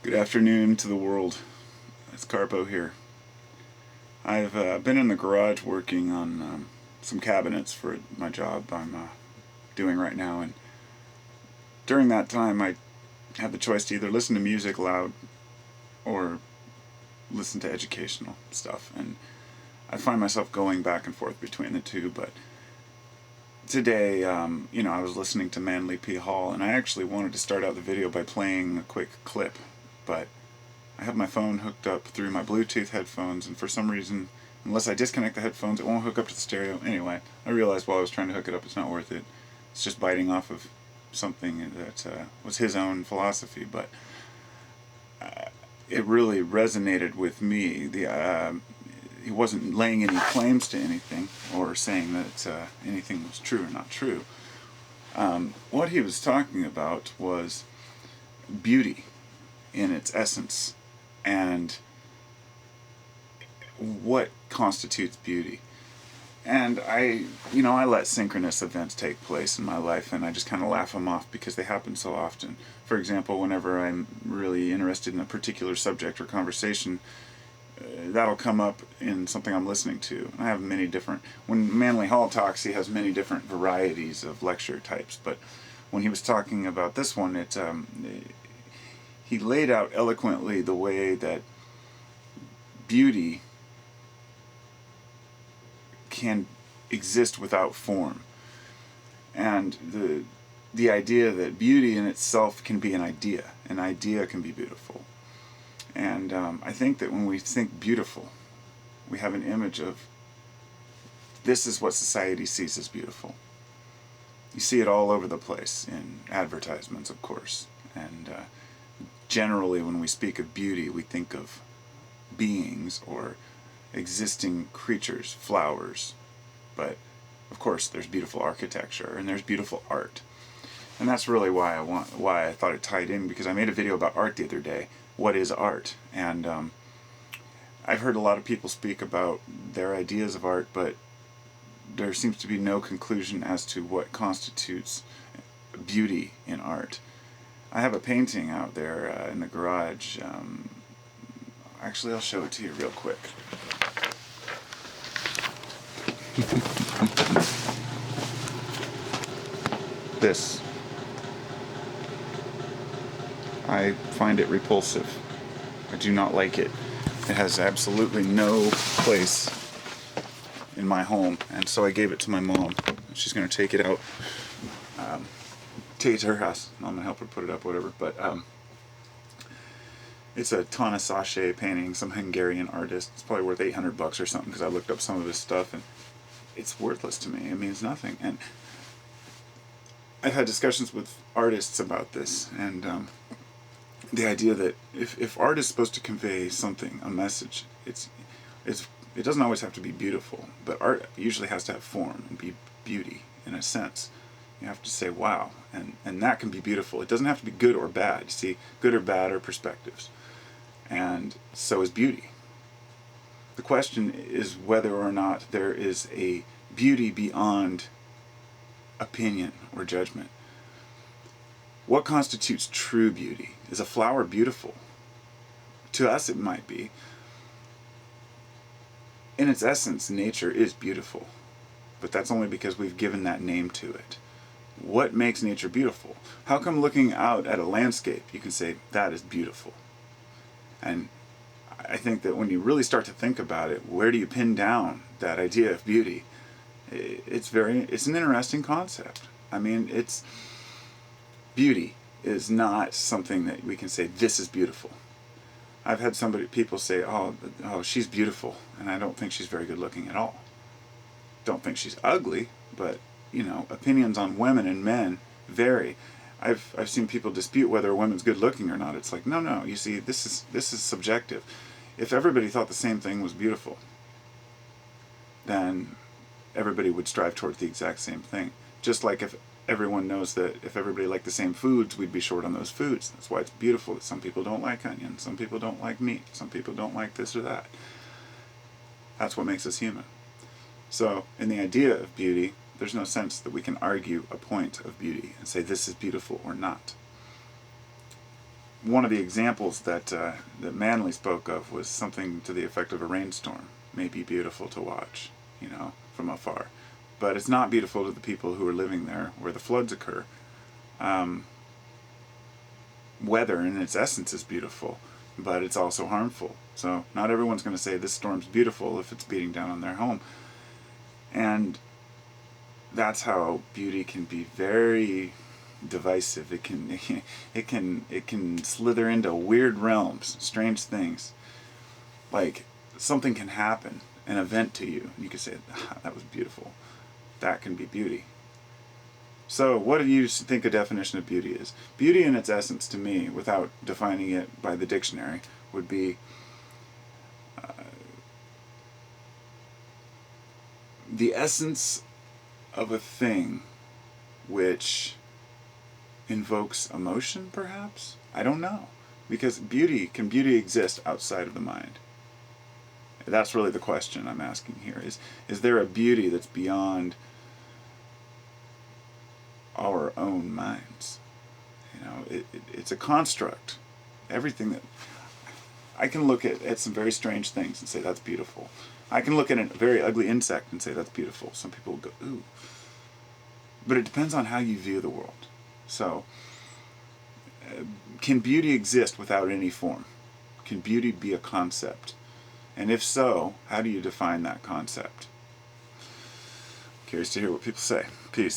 Good afternoon to the world. It's Carpo here. I've been in the garage working on some cabinets for my job I'm doing right now, and during that time I had the choice to either listen to music loud or listen to educational stuff, and I find myself going back and forth between the two. But today, I was listening to Manly P. Hall, and I actually wanted to start out the video by playing a quick clip, but I have my phone hooked up through my Bluetooth headphones, and for some reason, unless I disconnect the headphones, it won't hook up to the stereo. Anyway, I realized while I was trying to hook it up, it's not worth it. It's just biting off of something that was his own philosophy, but it really resonated with me. He wasn't laying any claims to anything or saying that anything was true or not true. What he was talking about was beauty in its essence and what constitutes beauty. And I let synchronous events take place in my life, and I just kind of laugh them off because they happen so often. For example, whenever I'm really interested in a particular subject or conversation, that'll come up in something I'm listening to. I have many different, when Manly Hall talks, he has many different varieties of lecture types, but when he was talking about this one, he laid out eloquently the way that beauty can exist without form, and the idea that beauty in itself can be an idea. An idea can be beautiful. And I think that when we think beautiful, we have an image of this is what society sees as beautiful. You see it all over the place in advertisements, of course. And generally, when we speak of beauty, we think of beings or existing creatures, flowers. But of course, there's beautiful architecture and there's beautiful art. And that's really why I thought it tied in, because I made a video about art the other day. What is art? And I've heard a lot of people speak about their ideas of art, but there seems to be no conclusion as to what constitutes beauty in art. I have a painting out there in the garage. Actually, I'll show it to you real quick. This. I find it repulsive. I do not like it. It has absolutely no place in my home, and so I gave it to my mom. She's going to take it out, take it to her house. I'm going to help her put it up, whatever. But it's a Tanasache painting, some Hungarian artist. It's probably worth $800 or something, because I looked up some of his stuff, and it's worthless to me. It means nothing. And I've had discussions with artists about this, and the idea that if art is supposed to convey something, a message, it doesn't always have to be beautiful, but art usually has to have form and be beauty in a sense. You have to say wow, and that can be beautiful. It doesn't have to be good or bad. You see, good or bad are perspectives, and so is beauty. The question is whether or not there is a beauty beyond opinion or judgment. What constitutes true beauty? Is a flower beautiful? To us it might be. In its essence, nature is beautiful, but that's only because we've given that name to it. What makes nature beautiful? How come looking out at a landscape you can say, that is beautiful? And I think that when you really start to think about it, where do you pin down that idea of beauty? It's an interesting concept. I mean, beauty is not something that we can say, this is beautiful. I've had people say, oh, she's beautiful, and I don't think she's very good looking at all. Don't think she's ugly, but, opinions on women and men vary. I've seen people dispute whether a woman's good looking or not. It's like, no, you see, this is subjective. If everybody thought the same thing was beautiful, then everybody would strive towards the exact same thing. Just like if everyone knows that if everybody liked the same foods, we'd be short on those foods. That's why it's beautiful that some people don't like onions, some people don't like meat, some people don't like this or that. That's what makes us human. So, in the idea of beauty, there's no sense that we can argue a point of beauty and say this is beautiful or not. one of the examples that Manley spoke of was something to the effect of a rainstorm may be beautiful to watch, from afar, but it's not beautiful to the people who are living there where the floods occur. Weather in its essence is beautiful, but it's also harmful. So not everyone's going to say this storm's beautiful if it's beating down on their home. And that's how beauty can be very divisive. It can slither into weird realms, strange things. Like something can happen, an event to you, and you can say, that was beautiful. That can be beauty. So what do you think a definition of beauty is? Beauty in its essence, to me, without defining it by the dictionary, would be the essence of a thing which invokes emotion, perhaps? I don't know. Because can beauty exist outside of the mind? That's really the question I'm asking here. Is there a beauty that's beyond our own minds? It's a construct. Everything that I can look at some very strange things and say that's beautiful. I can look at a very ugly insect and say that's beautiful. Some people will go, ooh. But it depends on how you view the world. So, can beauty exist without any form? Can beauty be a concept? And if so, how do you define that concept? Curious to hear what people say. Peace.